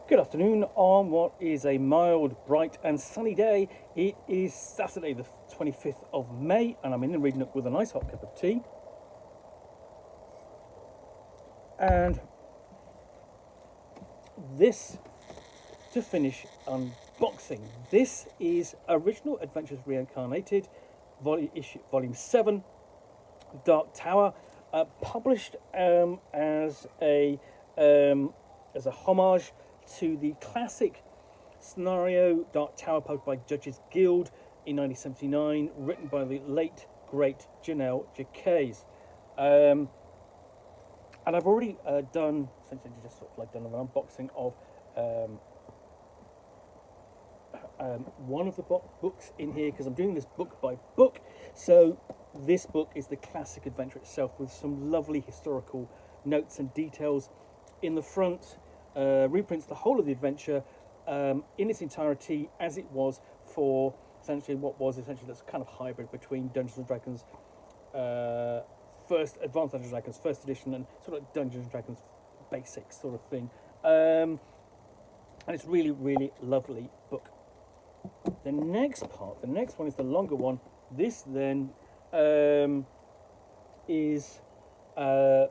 Good afternoon on what is a mild, bright and sunny day. It is Saturday the 25th of May and I'm in the reading Nook with a nice hot cup of tea. And this to finish unboxing. This is Original Adventures Reincarnated, Volume 7, Dark Tower, published as a homage to the classic scenario Dark Tower, published by Judges Guild in 1979, written by the late great Jennell Jaquays. And I've already done essentially just sort of like done an unboxing of one of the books in here because I'm doing this book by book. So this book is the classic adventure itself with some lovely historical notes and details in the front. Reprints the whole of the adventure in its entirety as it was for essentially what was essentially this kind of hybrid between Dungeons and Dragons first Advanced Dungeons and Dragons first edition and sort of Dungeons and Dragons basics sort of thing. And it's really, really lovely book. The next one is the longer one. This then is Dark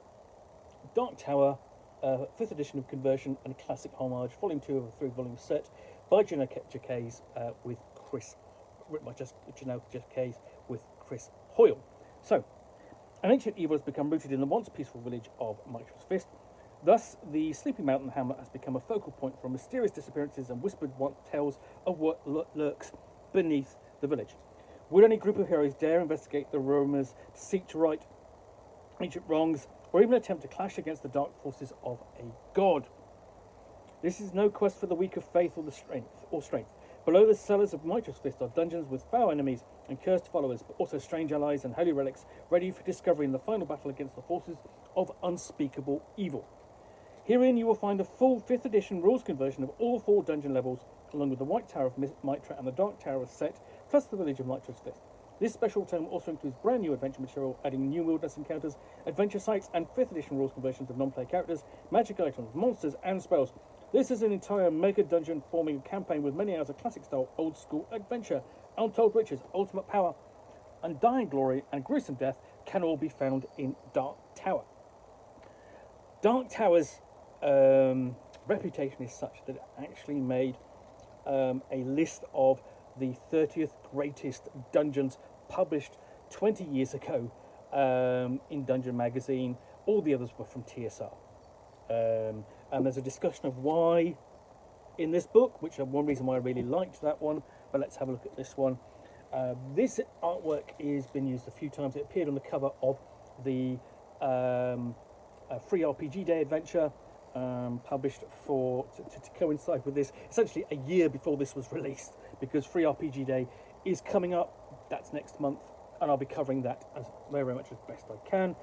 Tower, 5th edition of Conversion and Classic Homage, Volume 2 of a 3-volume set by Jennell Jaquays written by Jennell Jaquays with Chris Hoyle. So, an ancient evil has become rooted in the once peaceful village of Mitchell's Fist. Thus, the Sleepy Mountain hamlet has become a focal point for mysterious disappearances and whispered tales of what lurks beneath the village. Would any group of heroes dare investigate the rumours, seek to right ancient wrongs, or even attempt to clash against the dark forces of a god? This is no quest for the weak of faith or strength. Below the cellars of Mitchell's Fist are dungeons with foul enemies and cursed followers, but also strange allies and holy relics ready for discovery in the final battle against the forces of unspeakable evil. Herein you will find a full 5th edition rules conversion of all 4 dungeon levels, along with the White Tower of Mitra and the Dark Tower of Set, plus the village of Mitchell's Fist. This special tome also includes brand new adventure material, adding new wilderness encounters, adventure sites, and 5th edition rules conversions of non-player characters, magic items, monsters, and spells. This is an entire mega dungeon forming a campaign with many hours of classic style, old school adventure. Untold riches, ultimate power, undying glory, and gruesome death can all be found in Dark Tower. Dark Tower's reputation is such that it actually made a list of the 30th greatest dungeons published 20 years ago in Dungeon Magazine. All the others were from TSR. And there's a discussion of why in this book, which is one reason why I really liked that one, but let's have a look at this one. This artwork has been used a few times. It appeared on the cover of the Free RPG Day adventure, published to coincide with this, essentially a year before this was released, because Free RPG Day is coming up. That's next month, and I'll be covering that as very much as best I can.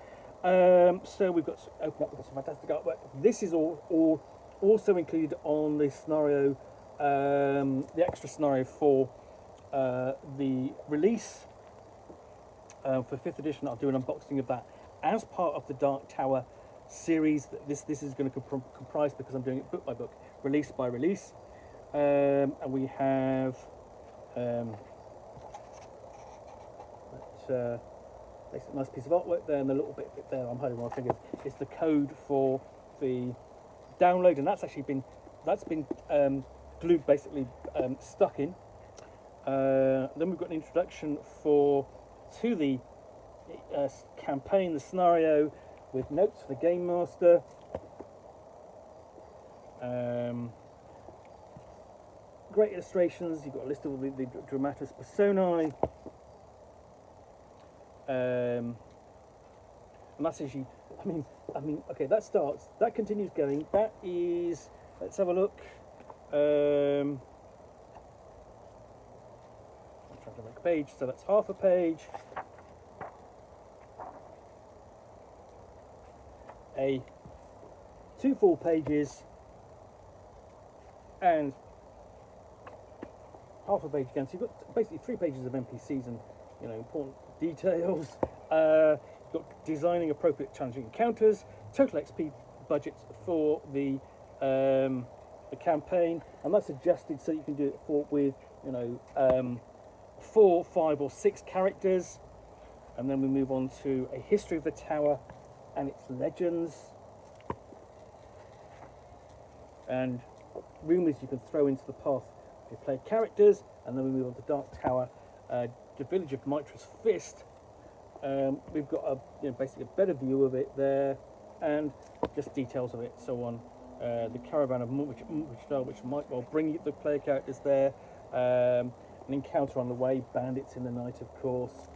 So we've got to open up with some fantastic artwork. This is all also included on the scenario, the extra scenario for the release for 5th edition. I'll do an unboxing of that as part of the Dark Tower series that this is going to comprise, because I'm doing it book by book, release by release. And we have a nice piece of artwork there, and the little bit there I'm hiding my fingers. It's the code for the download, and that's been glued, basically stuck in. Then we've got an introduction to the campaign, the scenario, with notes for the game master. Great illustrations. You've got a list of the dramatis personae. And that's actually, I mean, okay, that continues going. That is, let's have a look. I'm trying to make a page, so that's half a page. Two full pages and half a page again. So you've got basically 3 pages of NPCs and important details. You've got designing appropriate challenging encounters, total XP budgets for the the campaign, and that's adjusted so you can do it with, you know, 4, 5, or 6 characters. And then we move on to a history of the tower and its legends, and rumours you can throw into the path if you play characters. And then we move on to Dark Tower, the village of Mitra's Fist. We've got basically a better view of it there, and just details of it, so on. The caravan of which might well bring you the player characters there. An encounter on the way, bandits in the night, of course,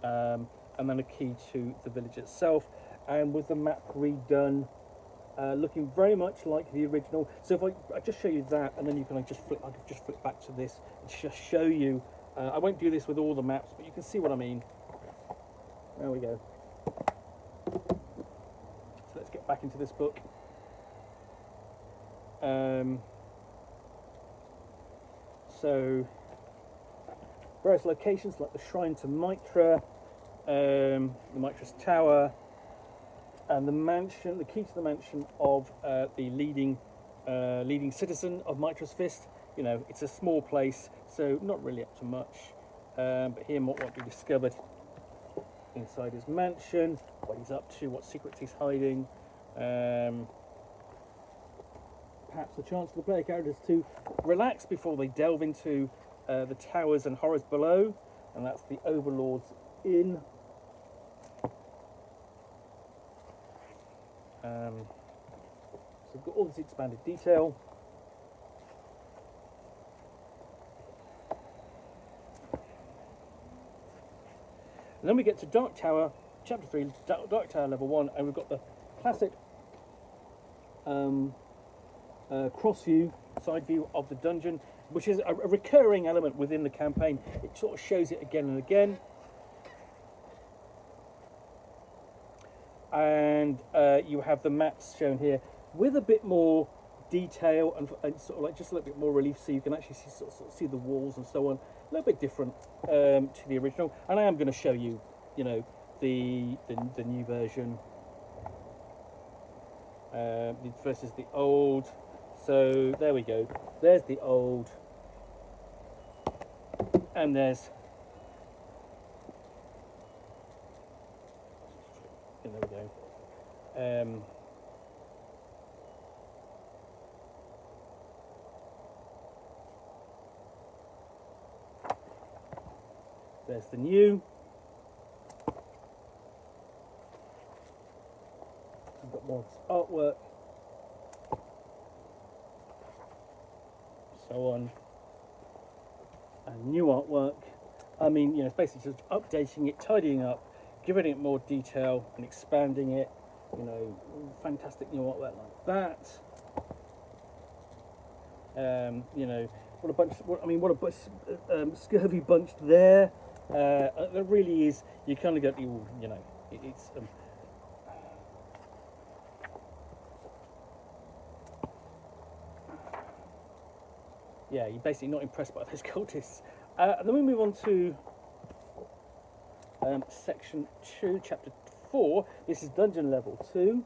and then a key to the village itself. And with the map redone, looking very much like the original. So if I just show you that, and then you can just flip back to this and just show you. I won't do this with all the maps, but you can see what I mean. There we go. So let's get back into this book. So various locations like the Shrine to Mitra, the Mitra's Tower, and the mansion, the key to the mansion of the leading citizen of Mitra's Fist. You know, it's a small place, so not really up to much. But here what will be discovered inside his mansion, what he's up to, what secrets he's hiding. Perhaps a chance for the player characters to relax before they delve into the towers and horrors below, and that's the Overlord's Inn. So we've got all this expanded detail. And then we get to Dark Tower, Chapter 3, Dark Tower Level 1, and we've got the classic cross view, side view of the dungeon, which is a recurring element within the campaign. It sort of shows it again and again. And you have the maps shown here with a bit more detail and sort of like just a little bit more relief, so you can actually see, sort of see the walls and so on. A little bit different to the original. And I am going to show you, you know, the new version versus the old. So there we go. There's the old, and there's. And there we go. There's the new. We've got more artwork, so on, and new artwork. I mean, you know, it's basically just updating it, tidying up, giving it more detail, and expanding it. You know, fantastic new artwork like that. You know, what a bunch! What a bunch! Scurvy bunch there. There really is. You kind of go, you know, it's. Yeah, you're basically not impressed by those cultists. And then we move on to section 2, chapter 4. This is dungeon level 2.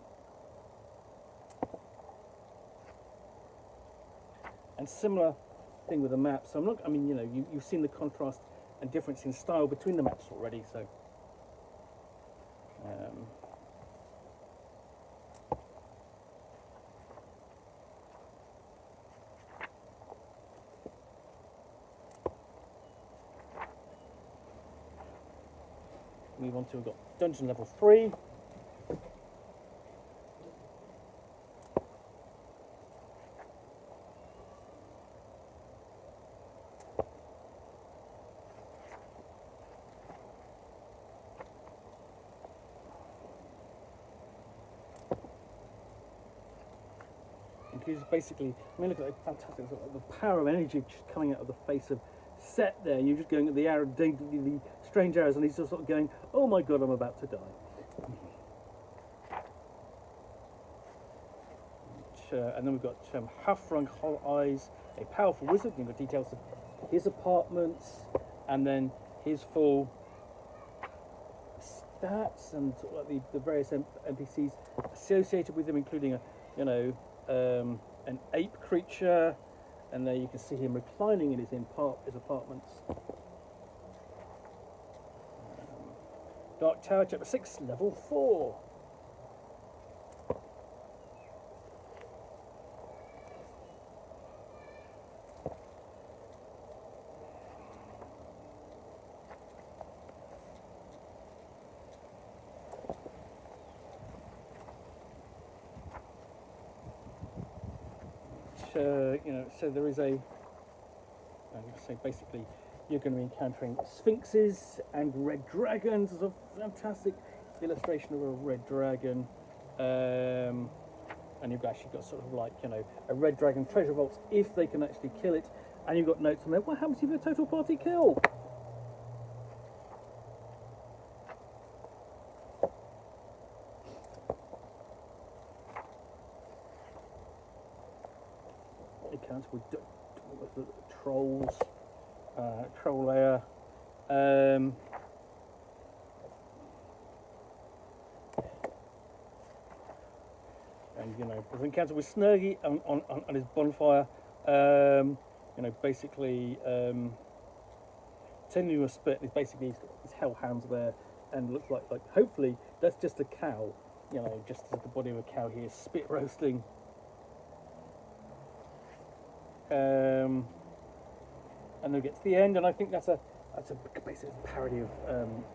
And similar thing with the map. So you know, you've seen the contrast and difference in style between the maps already. So. Move on to, we've got dungeon level 3. Because basically, I mean, look at that fantastic, the power of energy just coming out of the face of Set there, and you're just going at the arrow, the strange arrows, and he's just sort of going, oh my god, I'm about to die. And then we've got Hafrung Whole Eyes, a powerful wizard. You've got details of his apartments, and then his full stats, and sort of like the various NPCs associated with him, including a an ape creature, and there you can see him reclining in his apartments. Dark Tower, chapter 6, level 4. So there is basically you're going to be encountering sphinxes and red dragons. There's a fantastic illustration of a red dragon, and you've actually got sort of like, a red dragon treasure vault if they can actually kill it, and you've got notes on there. What happens if a total party kill? Accounts with the trolls, troll layer. And there's an encounter with Snurgy on his bonfire. Basically turning into a spit. He's basically he's got his hellhounds there, and looks like hopefully that's just a cow. Just as the body of a cow here, spit roasting. And then we get to the end, and I think that's a basically a parody of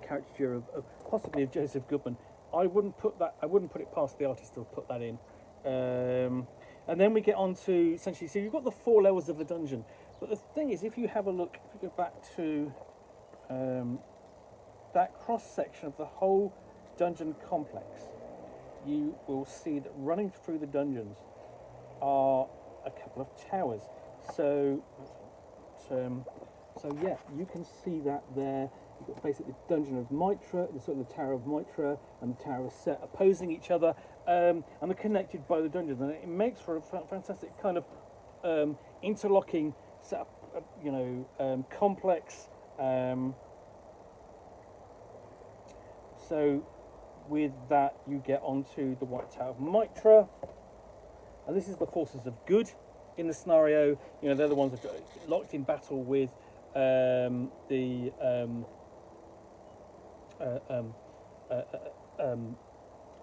caricature of possibly of Joseph Goodman. I wouldn't put it past the artist to put that in. And then we get on to essentially, so you've got the 4 levels of the dungeon, but the thing is, if you have a look, if you go back to that cross section of the whole dungeon complex, you will see that running through the dungeons are a couple of towers. So yeah, you can see that there. You've got basically the Dungeon of Mitra, the sort of the Tower of Mitra and the Tower of Set opposing each other, and they're connected by the dungeons, and it makes for a fantastic kind of interlocking setup, complex. So with that, you get onto the White Tower of Mitra, and this is the forces of good in the scenario. They're the ones that are locked in battle with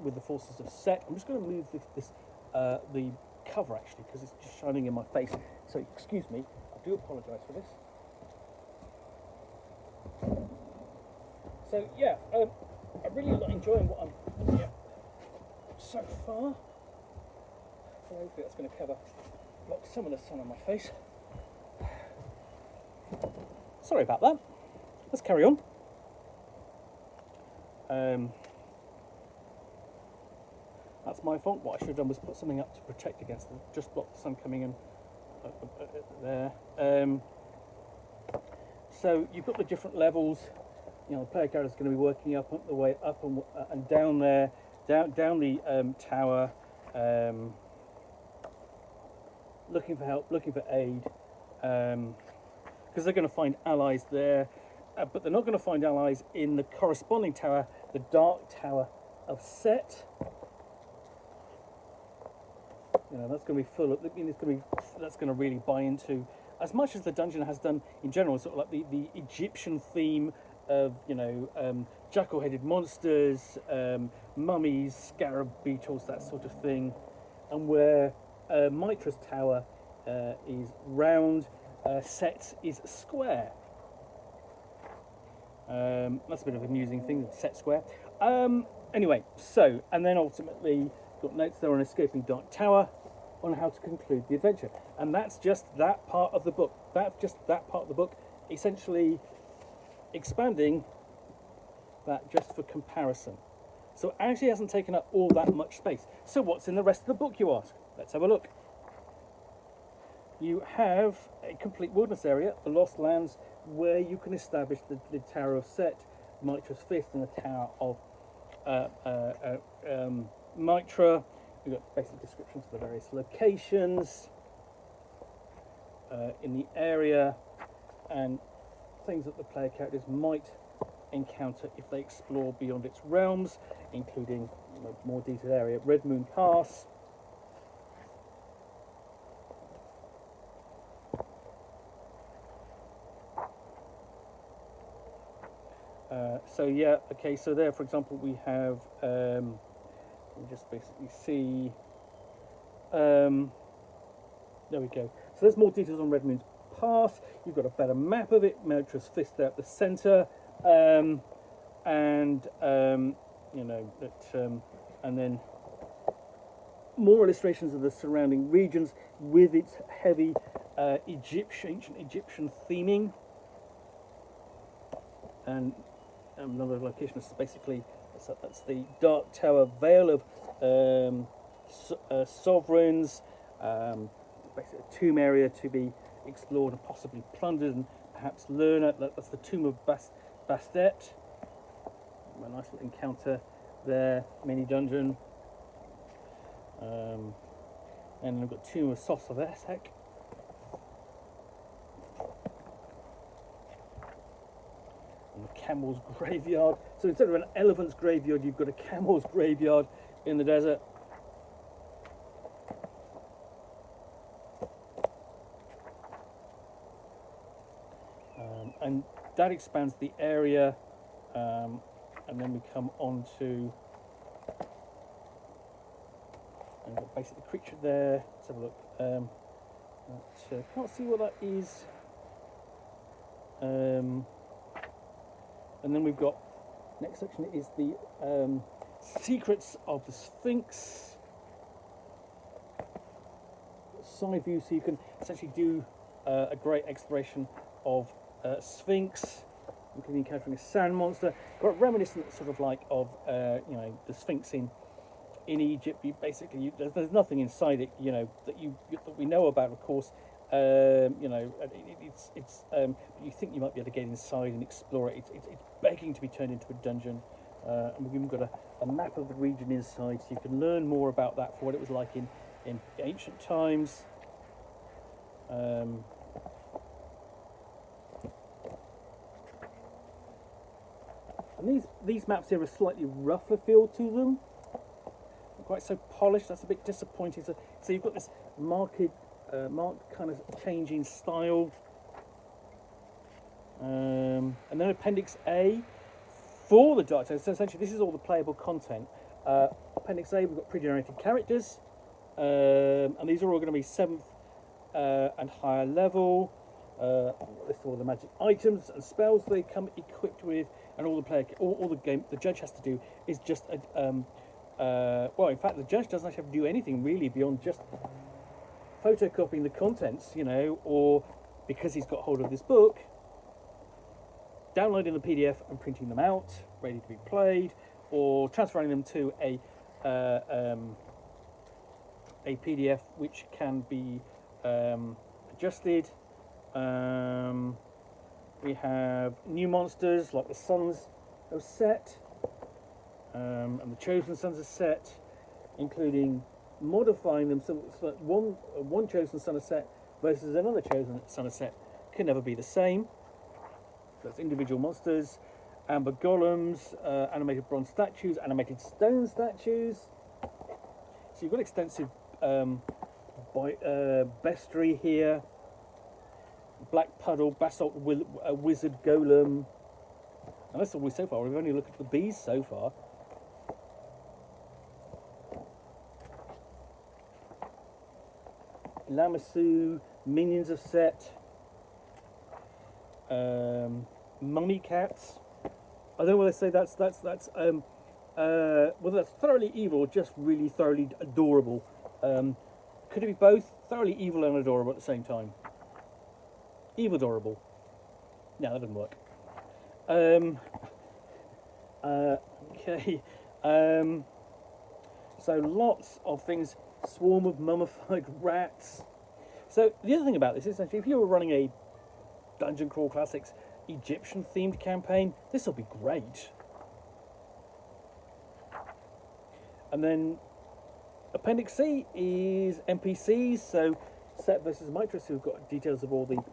with the forces of Set. I'm just going to move the cover actually, because it's just shining in my face. So excuse me, I do apologise for this. So yeah, I'm really enjoying what I'm looking at so far. So hopefully that's going to block some of the sun on my face. Sorry about that. Let's carry on. That's my fault. What I should have done was put something up to protect against it, just block the sun coming in there. So you've got the different levels. The player character is going to be working up the way up and down there, down the tower, looking for help, looking for aid, because they're going to find allies there, but they're not going to find allies in the corresponding tower, the Dark Tower of Set. That's going to be full of. That's going to really buy into, as much as the dungeon has done in general, sort of like the Egyptian theme of jackal-headed monsters, mummies, scarab beetles, that sort of thing, and where Mitra's tower is round, Set is square. That's a bit of an amusing thing, Set square. Anyway, so, and then ultimately got notes there on escaping Dark Tower, on how to conclude the adventure, and that's just that part of the book. Essentially expanding that just for comparison. So it actually hasn't taken up all that much space. So what's in the rest of the book, you ask? Let's have a look. You have a complete wilderness area, the Lost Lands, where you can establish the Tower of Set, Mitra's Fist, and the Tower of Mitra. We've got basic descriptions of the various locations in the area, and things that the player characters might encounter if they explore beyond its realms, including more detailed area, Red Moon Pass, So yeah, okay. So there, for example, we have. We just basically see. There we go. So there's more details on Red Moon's past. You've got a better map of it. Miniatures fist there at the centre, and you know that, and then more illustrations of the surrounding regions with its heavy ancient Egyptian theming. And another location is basically that's the Dark Tower Vale of Sovereigns. Basically a tomb area to be explored and possibly plundered and perhaps learn at. That's the tomb of Bastet. A nice little encounter there, mini dungeon. And we've got tomb of Sos of Esek. And the camel's graveyard. So instead of an elephant's graveyard, you've got a camel's graveyard in the desert. And that expands the area, and then we come on to basically the creature there. Let's have a look. Can't see what that is. And then we've got next section is the secrets of the Sphinx. Side view, so you can essentially do a great exploration of Sphinx, including encountering a sand monster. Quite reminiscent, sort of like of you know, the Sphinx in Egypt. There's nothing inside it, you know, that we know about, of course. You know, you think you might be able to get inside and explore it. It's begging to be turned into a dungeon. And we've even got a map of the region inside, so you can learn more about that for what it was like in ancient times. And these maps here are slightly rougher feel to them, not quite so polished. That's a bit disappointing. So you've got this marked kind of changing style. And then Appendix A for the Dark Tower. So essentially this is all the playable content. Appendix A, we've got pre-generated characters, and these are all going to be 7th and higher level. List of all the magic items and spells they come equipped with, and all the judge has to do is just well, in fact, the judge doesn't actually have to do anything really beyond just photocopying the contents, you know, or because he's got hold of this book, downloading the PDF and printing them out, ready to be played, or transferring them to a PDF which can be adjusted. We have new monsters like the Sons of Set, and the Chosen Sons of Set, including modifying them so that one chosen son of Set versus another chosen son of Set can never be the same. So that's individual monsters, amber golems, animated bronze statues, animated stone statues. So you've got extensive bestiary here. Black puddle, basalt wizard golem. And that's all we so far. We've only looked at the bees so far. Lamassu, minions of Set, mummy cats. I don't know whether they say that's whether that's thoroughly evil or just really thoroughly adorable. Could it be both? Thoroughly evil and adorable at the same time. Evil adorable. No, that doesn't work. Okay. So lots of things. Swarm of mummified rats. So the other thing about this is actually, if you were running a Dungeon Crawl Classics Egyptian themed campaign, this will be great. And then Appendix C is NPCs. So Set versus Mitris, who've got details of all the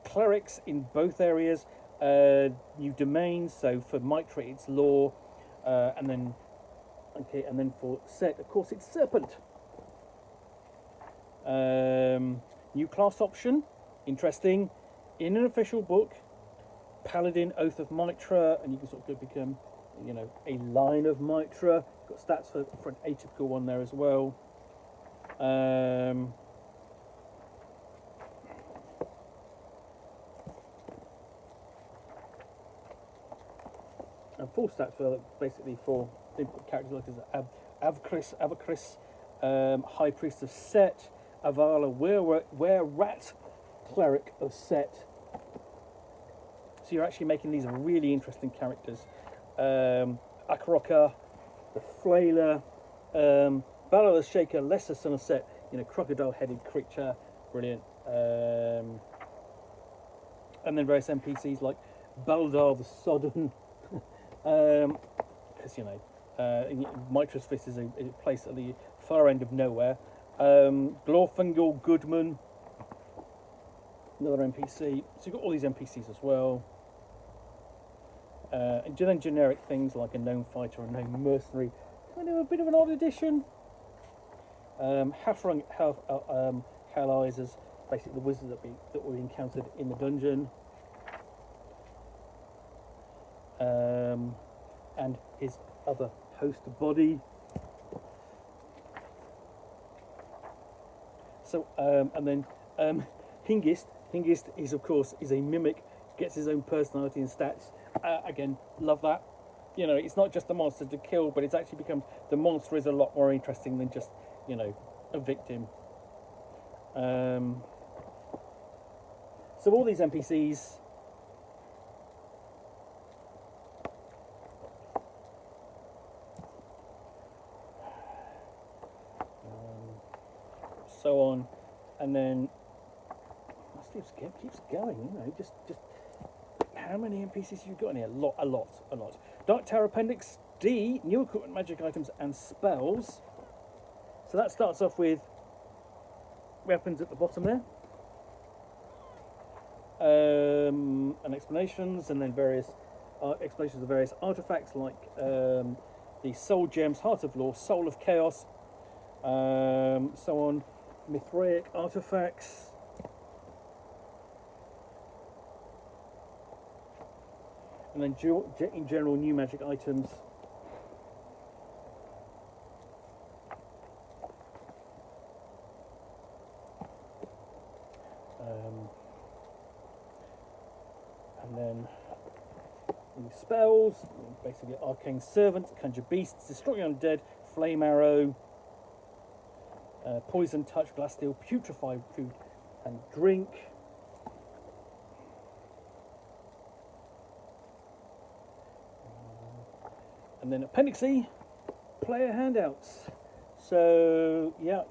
clerics in both areas. New domains. So for Mitra, it's law, and then for Set, of course, it's Serpent. New class option, interesting, in an official book. Paladin, Oath of Mitra, and you can sort of become, you know, a line of Mitra. Got stats for an atypical one there as well. And full stats for basically for characters like Avacris, High Priest of Set, Avala, Were-Rat, Cleric of Set. So you're actually making these really interesting characters. Akaroka, the Flailer, Balor the Shaker, Lesser Son of Set, you know, crocodile-headed creature, brilliant. And then various NPCs like Baldar the Sodden, because you know, Mitra's Fist is a place at the far end of nowhere. Glorfingel Goodman, another NPC. So you've got all these NPCs as well. And then generic things like a gnome fighter, a gnome mercenary, kind of a bit of an odd addition. Hafrung Helleyes is basically the wizard that we encountered in the dungeon. And his other host body. So and then Hingist is of course a mimic, gets his own personality and stats. Again, love that. You know, it's not just the monster to kill, but it's actually become, the monster is a lot more interesting than just, you know, a victim. So all these NPCs, so on, and then keeps going. You know, just how many NPCs you got in here? A lot. Dark Tower Appendix D, new equipment, magic items, and spells. So that starts off with weapons at the bottom there, and explanations, and then various explanations of various artifacts like the Soul Gems, Heart of Law, Soul of Chaos, so on, Mithraic artifacts. And then in general, new magic items. And then new spells, basically Arcane Servant, Conjure Beasts, Destroy Undead, Flame Arrow, Poison Touch, Glass Steel, Putrefy Food and Drink. And then Appendix E, player handouts. So yeah,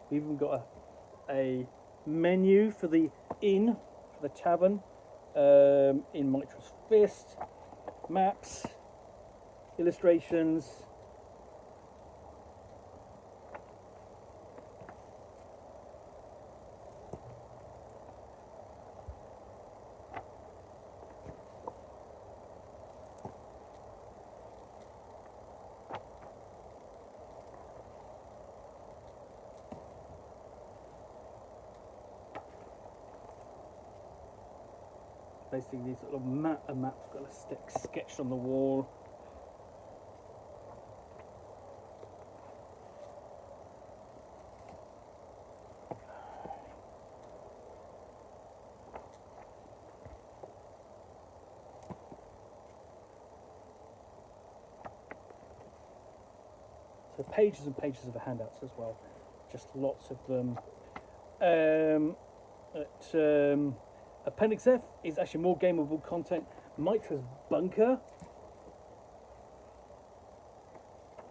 we've even got a menu for the inn, for the tavern, in Mitra's Fist, maps, illustrations. Basically, these little maps got a stick sketched on the wall. So pages and pages of handouts as well, just lots of them. Appendix F is actually more gameable content. Mitra's Bunker.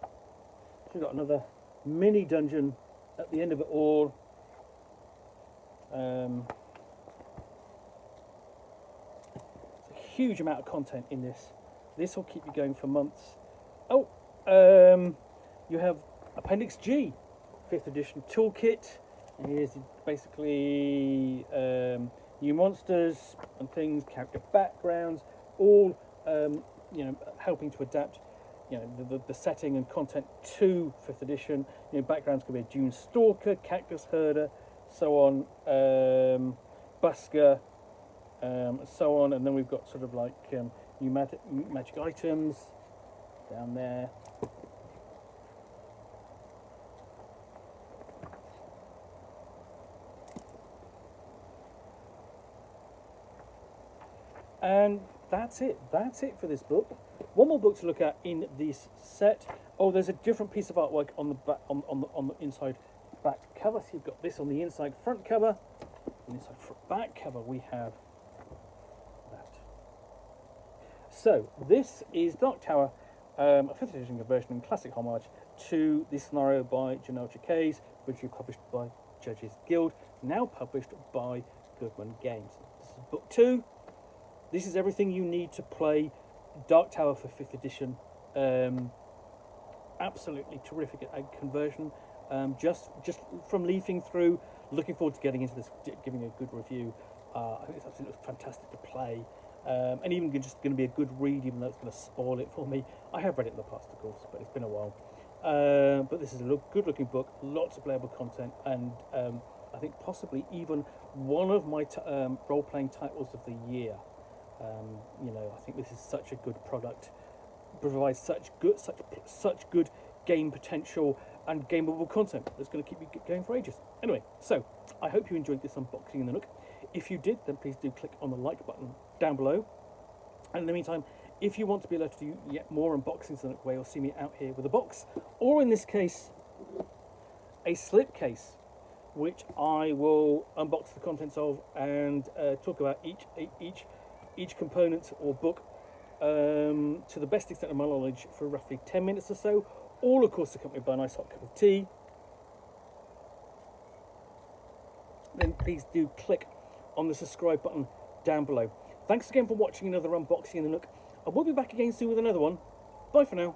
So we've got another mini dungeon at the end of it all. It's a huge amount of content in this. This will keep you going for months. Oh, you have Appendix G, 5th edition toolkit. And here's basically new monsters and things, character backgrounds, all you know, helping to adapt, you know, the setting and content to 5th edition. You know, backgrounds could be a Dune Stalker, Cactus Herder, so on, Busker, and so on. And then we've got sort of like new magic items down there. And that's it. That's it for this book. One more book to look at in this set. Oh, there's a different piece of artwork on the back, on the inside back cover. So you've got this on the inside front cover. On the inside back cover, we have that. So this is Dark Tower, a 5th edition conversion and classic homage to this scenario by Jennell Jaquays, originally published by Judges Guild, now published by Goodman Games. This is book 2. This is everything you need to play Dark Tower for 5th edition. Absolutely terrific conversion. Just from leafing through, looking forward to getting into this, giving a good review. I think it's absolutely fantastic to play. And even just going to be a good read, even though it's going to spoil it for me. I have read it in the past, of course, but it's been a while. But this is a good-looking book, lots of playable content, and I think possibly even one of my role-playing titles of the year. You know, I think this is such a good product, provides such good game potential and gameable content that's going to keep you going for ages. Anyway, so I hope you enjoyed this unboxing in the Nook. If you did, then please do click on the like button down below. And in the meantime, if you want to be able to do yet more unboxings the Nook way, or see me out here with a box, or in this case, a slipcase, which I will unbox the contents of and talk about each component or book to the best extent of my knowledge for roughly 10 minutes or so, all of course accompanied by a nice hot cup of tea. Then please do click on the subscribe button down below. Thanks again for watching another unboxing in the Nook. I will be back again soon with another one. Bye for now.